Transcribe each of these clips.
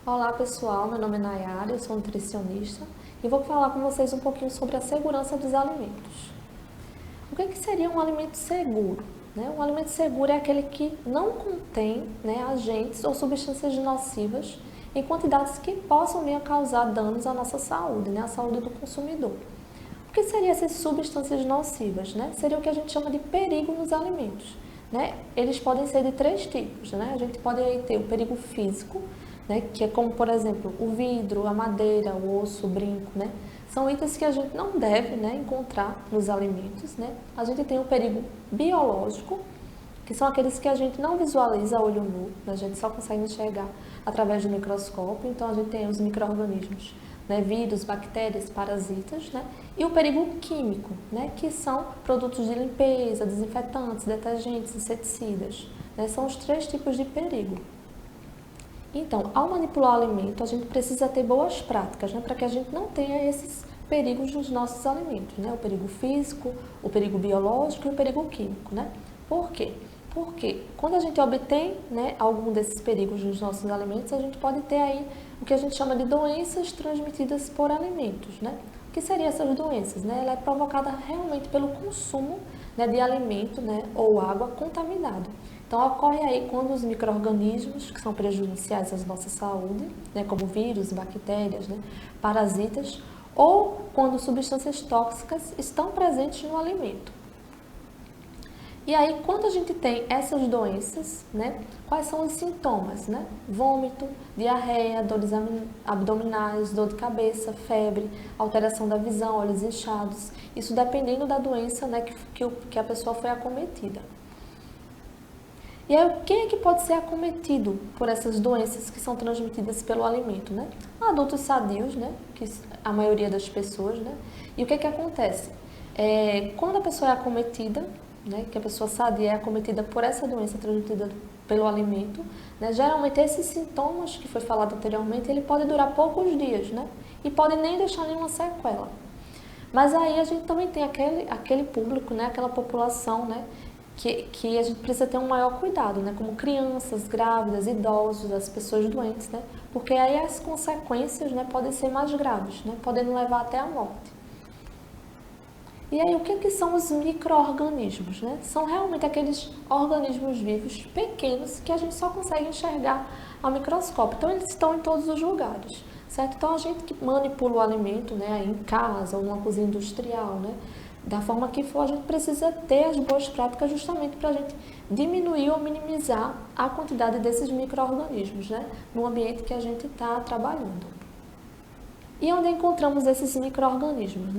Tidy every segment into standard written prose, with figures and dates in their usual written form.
Olá pessoal, meu nome é Nayara, eu sou nutricionista e vou falar com vocês um pouquinho sobre a segurança dos alimentos. O que seria um alimento seguro? Um alimento seguro é aquele que não contém agentes ou substâncias nocivas em quantidades que possam vir a causar danos à nossa saúde, à saúde do consumidor. O que seriam essas substâncias nocivas? Seria o que a gente chama de perigo nos alimentos. Eles podem ser de três tipos. A gente pode aí ter o perigo físico, que é como, por exemplo, o vidro, a madeira, o osso, o brinco. São itens que a gente não deve encontrar nos alimentos. A gente tem o perigo biológico, que são aqueles que a gente não visualiza a olho nu, a gente só consegue enxergar através do microscópio. Então, a gente tem os micro-organismos, vírus, bactérias, parasitas, e o perigo químico, que são produtos de limpeza, desinfetantes, detergentes, inseticidas. São os três tipos de perigo. Então, ao manipular o alimento, a gente precisa ter boas práticas, para que a gente não tenha esses perigos nos nossos alimentos, o perigo físico, o perigo biológico e o perigo químico. Por quê? Porque quando a gente obtém algum desses perigos nos nossos alimentos, a gente pode ter aí o que a gente chama de doenças transmitidas por alimentos. O que seriam essas doenças? Ela é provocada realmente pelo consumo de alimento ou água contaminado. Então, ocorre aí quando os micro-organismos que são prejudiciais à nossa saúde, como vírus, bactérias, parasitas, ou quando substâncias tóxicas estão presentes no alimento. E aí, quando a gente tem essas doenças, quais são os sintomas? Vômito, diarreia, dores abdominais, dor de cabeça, febre, alteração da visão, olhos inchados. Isso dependendo da doença que a pessoa foi acometida. E aí, quem é que pode ser acometido por essas doenças que são transmitidas pelo alimento? Adultos sadios, que a maioria das pessoas. E o que acontece? Quando a pessoa é acometida, que a pessoa sadia é acometida por essa doença transmitida pelo alimento, geralmente esses sintomas que foi falado anteriormente, ele pode durar poucos dias, e pode nem deixar nenhuma sequela. Mas aí a gente também tem aquele público, aquela população, que a gente precisa ter um maior cuidado, como crianças, grávidas, idosos, as pessoas doentes, porque aí as consequências podem ser mais graves, podendo levar até a morte. E aí, o que são os micro-organismos? São realmente aqueles organismos vivos pequenos que a gente só consegue enxergar ao microscópio. Então, eles estão em todos os lugares, certo? Então, a gente que manipula o alimento, aí em casa ou numa cozinha industrial, da forma que for, a gente precisa ter as boas práticas justamente para a gente diminuir ou minimizar a quantidade desses micro-organismos, no ambiente que a gente está trabalhando. E onde encontramos esses micro-organismos,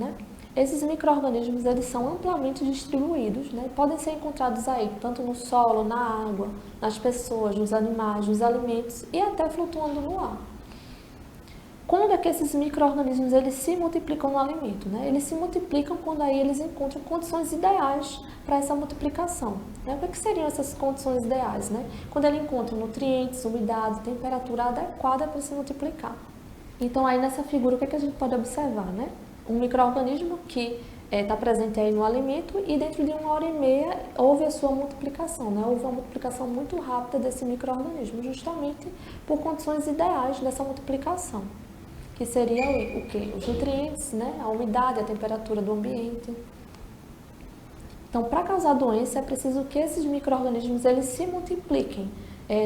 Esses micro-organismos, eles são amplamente distribuídos, podem ser encontrados aí, tanto no solo, na água, nas pessoas, nos animais, nos alimentos e até flutuando no ar. Quando é que esses micro-organismos eles se multiplicam no alimento? Eles se multiplicam quando aí eles encontram condições ideais para essa multiplicação. O que seriam essas condições ideais? Quando ele encontra nutrientes, umidade, temperatura adequada para se multiplicar. Então, aí nessa figura, o que a gente pode observar? Um micro-organismo que está presente aí no alimento e dentro de 1h30 houve a sua multiplicação, houve uma multiplicação muito rápida desse micro-organismo, justamente por condições ideais dessa multiplicação, que seria o quê? Os nutrientes, a umidade, a temperatura do ambiente. Então, para causar doença, é preciso que esses micro-organismos eles se multipliquem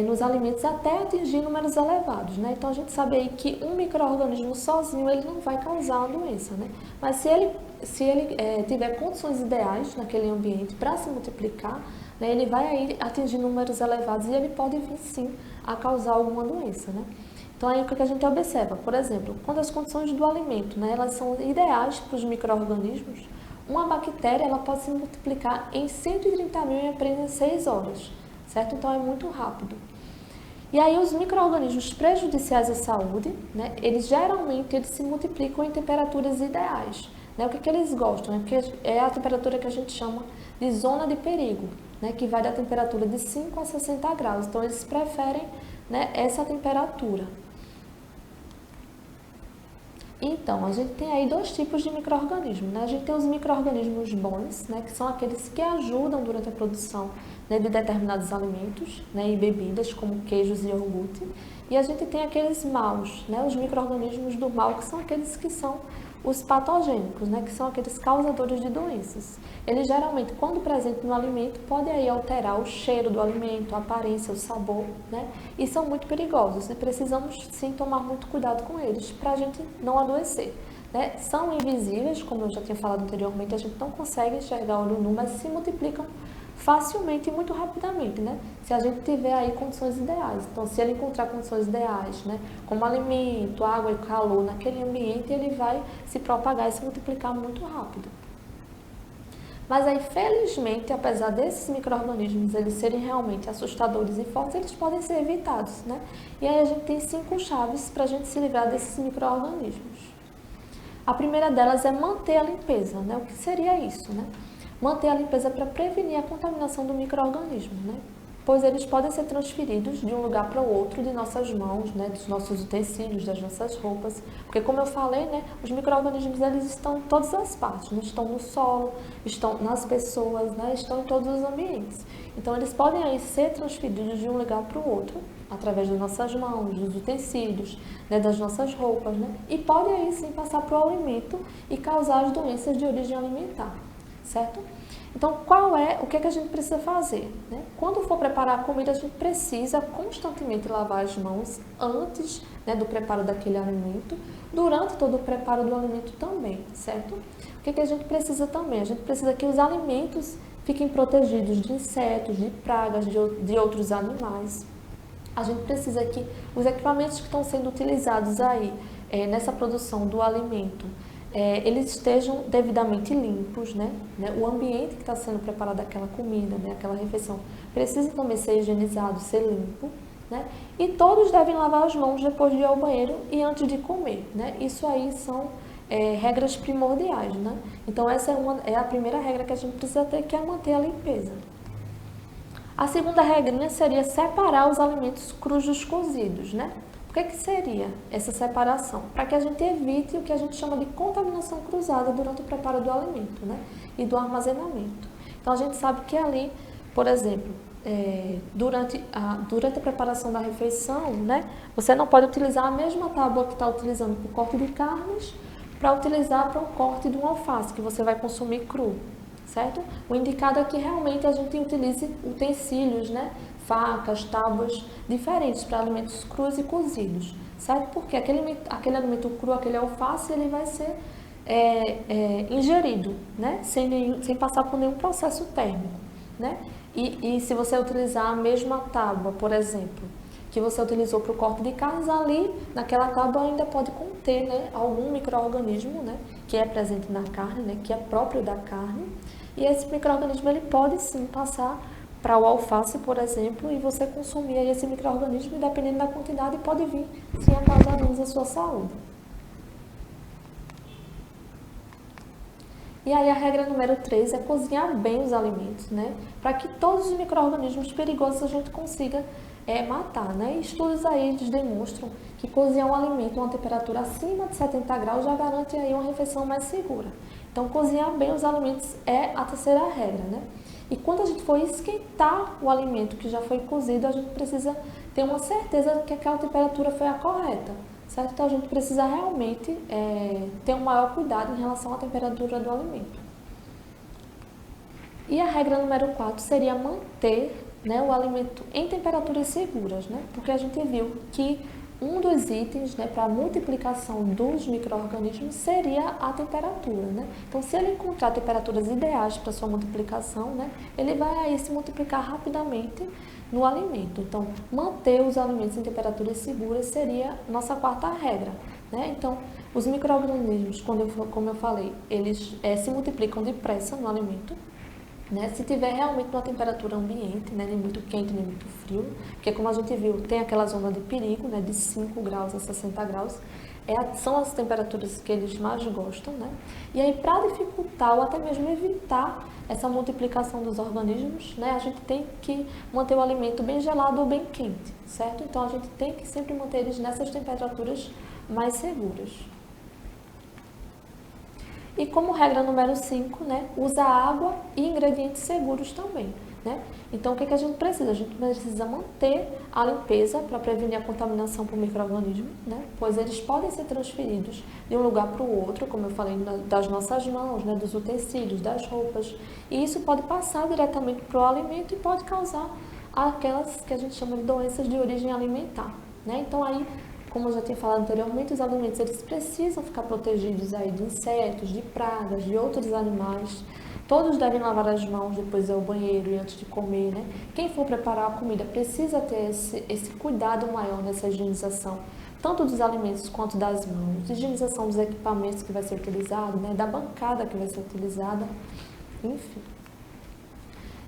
nos alimentos até atingir números elevados, Então, a gente sabe aí que um micro-organismo sozinho ele não vai causar a doença, Mas se ele tiver condições ideais naquele ambiente para se multiplicar, ele vai aí atingir números elevados e ele pode vir sim a causar alguma doença, Então, aí o que a gente observa, por exemplo, quando as condições do alimento, elas são ideais para os micro-organismos, uma bactéria ela pode se multiplicar em 130 mil em apenas 6 horas. Certo? Então, é muito rápido. E aí, os micro-organismos prejudiciais à saúde, eles geralmente se multiplicam em temperaturas ideais. O que eles gostam? É a temperatura que a gente chama de zona de perigo, que vai da temperatura de 5 a 60 graus. Então, eles preferem essa temperatura. Então, a gente tem aí dois tipos de micro-organismos. A gente tem os micro-organismos bons, que são aqueles que ajudam durante a produção de determinados alimentos e bebidas, como queijos e iogurte. E a gente tem aqueles maus, né? Os micro-organismos do mal, que são aqueles que são os patogênicos, né? Que são aqueles causadores de doenças. Eles geralmente, quando presentes no alimento, podem aí alterar o cheiro do alimento, a aparência, o sabor, né? E são muito perigosos e precisamos sim tomar muito cuidado com eles para a gente não adoecer. Né? São invisíveis, como eu já tinha falado anteriormente, a gente não consegue enxergar olho nu, mas se multiplicam facilmente e muito rapidamente, né? Se a gente tiver aí condições ideais. Então, se ele encontrar condições ideais, né? Como alimento, água e calor naquele ambiente, ele vai se propagar e se multiplicar muito rápido. Mas aí, felizmente, apesar desses micro-organismos eles serem realmente assustadores e fortes, eles podem ser evitados, né? E aí a gente tem 5 chaves para a gente se livrar desses micro-organismos. A primeira delas é manter a limpeza, né? O que seria isso, né? Manter a limpeza para prevenir a contaminação do micro-organismo, né? Pois eles podem ser transferidos de um lugar para o outro de nossas mãos, né? Dos nossos utensílios, das nossas roupas. Porque, como eu falei, né? Os micro-organismos eles estão em todas as partes, né? Estão no solo, estão nas pessoas, né? Estão em todos os ambientes. Então, eles podem aí ser transferidos de um lugar para o outro, através das nossas mãos, dos utensílios, né? Das nossas roupas, né? E podem aí sim passar para o alimento e causar as doenças de origem alimentar. Certo? Então, o que é que a gente precisa fazer? Né? Quando for preparar a comida, a gente precisa constantemente lavar as mãos antes, né, do preparo daquele alimento, durante todo o preparo do alimento também, certo? O que é que a gente precisa também? A gente precisa que os alimentos fiquem protegidos de insetos, de pragas, de outros animais. A gente precisa que os equipamentos que estão sendo utilizados aí nessa produção do alimento, eles estejam devidamente limpos, né? O ambiente que está sendo preparado aquela comida, né? Aquela refeição, precisa também ser higienizado, ser limpo, né? E todos devem lavar as mãos depois de ir ao banheiro e antes de comer, né? Isso aí são regras primordiais, né? Então essa é a primeira regra que a gente precisa ter, que é manter a limpeza. A segunda regrinha seria separar os alimentos crus dos cozidos, né? O que seria essa separação? Para que a gente evite o que a gente chama de contaminação cruzada durante o preparo do alimento, né? E do armazenamento. Então, a gente sabe que ali, por exemplo, durante a preparação da refeição, né? Você não pode utilizar a mesma tábua que está utilizando para o corte de carnes para utilizar para o corte de um alface que você vai consumir cru, certo? O indicado é que realmente a gente utilize utensílios, né? Facas, tábuas diferentes para alimentos crus e cozidos, certo? Porque aquele alimento cru, aquele alface, ele vai ser ingerido, né? Sem passar por nenhum processo térmico, né? E se você utilizar a mesma tábua, por exemplo, que você utilizou para o corte de carnes, ali, naquela tábua ainda pode conter, né, algum micro-organismo, né, que é presente na carne, né, que é próprio da carne, e esse micro-organismo ele pode sim passar para o alface, por exemplo, e você consumir aí esse micro-organismo, e dependendo da quantidade, pode vir sim a causar danos à sua saúde. E aí a regra número 3 é cozinhar bem os alimentos, né? Para que todos os micro-organismos perigosos a gente consiga matar, né? Estudos aí eles demonstram que cozinhar um alimento a uma temperatura acima de 70 graus já garante aí uma refeição mais segura. Então, cozinhar bem os alimentos é a terceira regra, né? E quando a gente for esquentar o alimento que já foi cozido, a gente precisa ter uma certeza que aquela temperatura foi a correta, certo? Então, a gente precisa realmente ter um maior cuidado em relação à temperatura do alimento. E a regra número 4 seria manter, né, o alimento em temperaturas seguras, né? Porque a gente viu que um dos itens, né, para a multiplicação dos micro-organismos seria a temperatura, né? Então, se ele encontrar temperaturas ideais para sua multiplicação, né, ele vai aí se multiplicar rapidamente no alimento. Então, manter os alimentos em temperaturas seguras seria nossa quarta regra, né? Então, os micro-organismos, como eu falei, eles se multiplicam depressa no alimento, né? Se tiver realmente uma temperatura ambiente, né? Nem muito quente, nem muito frio, porque como a gente viu, tem aquela zona de perigo, né? De 5 graus a 60 graus, são as temperaturas que eles mais gostam, né? E aí, para dificultar ou até mesmo evitar essa multiplicação dos organismos, né? A gente tem que manter o alimento bem gelado ou bem quente, certo? Então, a gente tem que sempre manter eles nessas temperaturas mais seguras. E como regra número 5, né, usa água e ingredientes seguros também. né? Então, o que a gente precisa? A gente precisa manter a limpeza para prevenir a contaminação por micro-organismos, né? Pois eles podem ser transferidos de um lugar para o outro, como eu falei, das nossas mãos, né? Dos utensílios, das roupas, e isso pode passar diretamente para o alimento e pode causar aquelas que a gente chama de doenças de origem alimentar, né? Então, aí, como eu já tinha falado anteriormente, os alimentos eles precisam ficar protegidos aí de insetos, de pragas, de outros animais. Todos devem lavar as mãos depois de ir ao banheiro e antes de comer, né? Quem for preparar a comida precisa ter esse cuidado maior nessa higienização, tanto dos alimentos quanto das mãos, higienização dos equipamentos que vai ser utilizado, né? Da bancada que vai ser utilizada, enfim.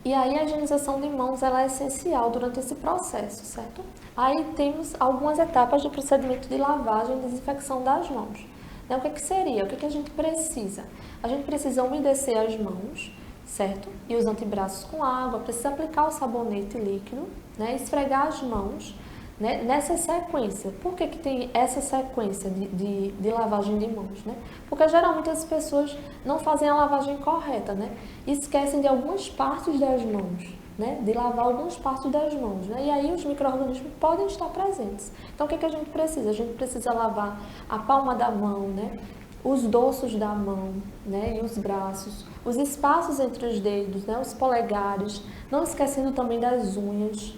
E aí a higienização de mãos ela é essencial durante esse processo, certo? Aí temos algumas etapas do procedimento de lavagem e desinfecção das mãos. Então, o que seria? O que a gente precisa? A gente precisa umedecer as mãos, certo? E os antebraços com água, precisa aplicar o sabonete líquido, né? Esfregar as mãos, né? Nessa sequência. Por que tem essa sequência de lavagem de mãos, né? Porque geralmente as pessoas não fazem a lavagem correta, né? Esquecem de algumas partes das mãos, né? De lavar algumas partes das mãos, né? E aí os micro-organismos podem estar presentes. Então, o que a gente precisa? A gente precisa lavar a palma da mão, né? Os dorsos da mão, né? E os braços, os espaços entre os dedos, né? Os polegares, não esquecendo também das unhas,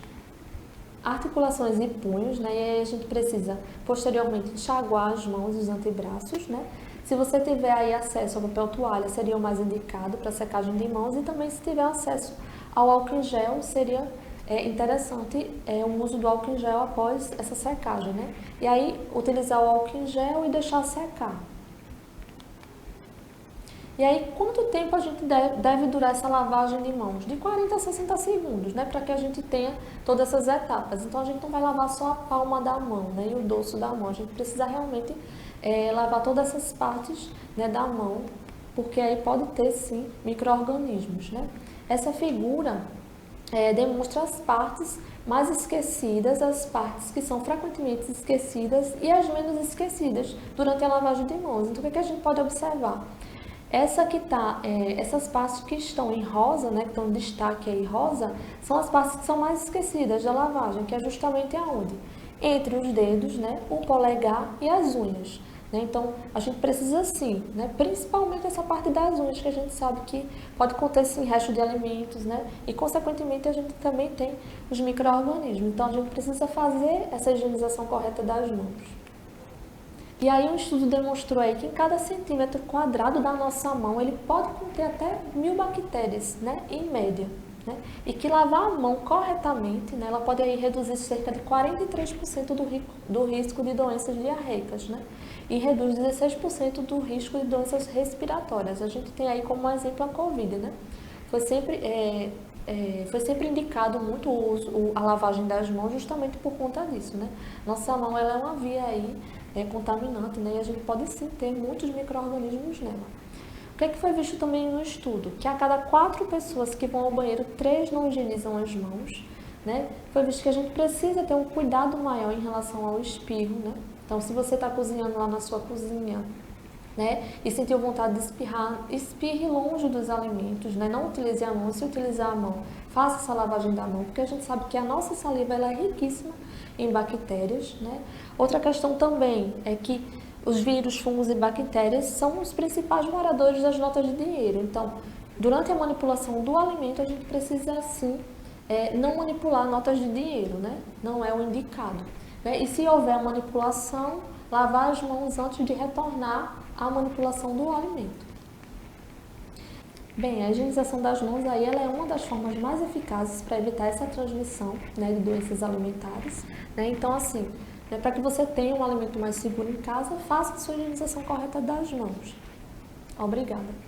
articulações e punhos, né? E aí a gente precisa, posteriormente, enxaguar as mãos e os antebraços, né? Se você tiver aí acesso ao papel toalha, seria o mais indicado para secagem de mãos, e também se tiver acesso ao álcool em gel, seria interessante o uso do álcool em gel após essa secagem, né? E aí, utilizar o álcool em gel e deixar secar. E aí, quanto tempo a gente deve durar essa lavagem de mãos? De 40 a 60 segundos, né? Para que a gente tenha todas essas etapas. Então, a gente não vai lavar só a palma da mão, né? E o dorso da mão. A gente precisa realmente lavar todas essas partes, né, da mão, porque aí pode ter, sim, micro-organismos, né? Essa figura demonstra as partes mais esquecidas, as partes que são frequentemente esquecidas e as menos esquecidas durante a lavagem de mãos. Então, o que a gente pode observar? Essas partes que estão em rosa, né, que estão em destaque aí rosa, são as partes que são mais esquecidas da lavagem, que é justamente aonde? Entre os dedos, né, o polegar e as unhas. Né? Então, a gente precisa sim, né, principalmente essa parte das unhas, que a gente sabe que pode conter sim resto de alimentos, né, e consequentemente a gente também tem os micro-organismos. Então, a gente precisa fazer essa higienização correta das mãos. E aí um estudo demonstrou aí que em cada centímetro quadrado da nossa mão ele pode conter até 1000 bactérias, né, em média. Né? E que lavar a mão corretamente, né, ela pode aí reduzir cerca de 43% do risco de doenças diarreicas, né? E reduz 16% do risco de doenças respiratórias. A gente tem aí como exemplo a Covid, né? Foi sempre indicado muito a lavagem das mãos justamente por conta disso, né? Nossa mão ela é uma via aí contaminante, né? E a gente pode sim ter muitos micro-organismos nela. O que é que foi visto também no estudo? Que a cada 4 pessoas que vão ao banheiro, 3 não higienizam as mãos, né? Foi visto que a gente precisa ter um cuidado maior em relação ao espirro, né? Então, se você está cozinhando lá na sua cozinha, né, e sentiu vontade de espirrar, espirre longe dos alimentos, né? Não utilize a mão. Se utilizar a mão, faça essa lavagem da mão, porque a gente sabe que a nossa saliva ela é riquíssima em bactérias, né? Outra questão também é que os vírus, fungos e bactérias são os principais moradores das notas de dinheiro. Então, durante a manipulação do alimento, a gente precisa, sim, não manipular notas de dinheiro, né? Não é o indicado. Né? E se houver manipulação, lavar as mãos antes de retornar à manipulação do alimento. Bem, a higienização das mãos aí, ela é uma das formas mais eficazes para evitar essa transmissão, né, de doenças alimentares. Né? Então, assim, para que você tenha um alimento mais seguro em casa, faça a sua higienização correta das mãos. Obrigada.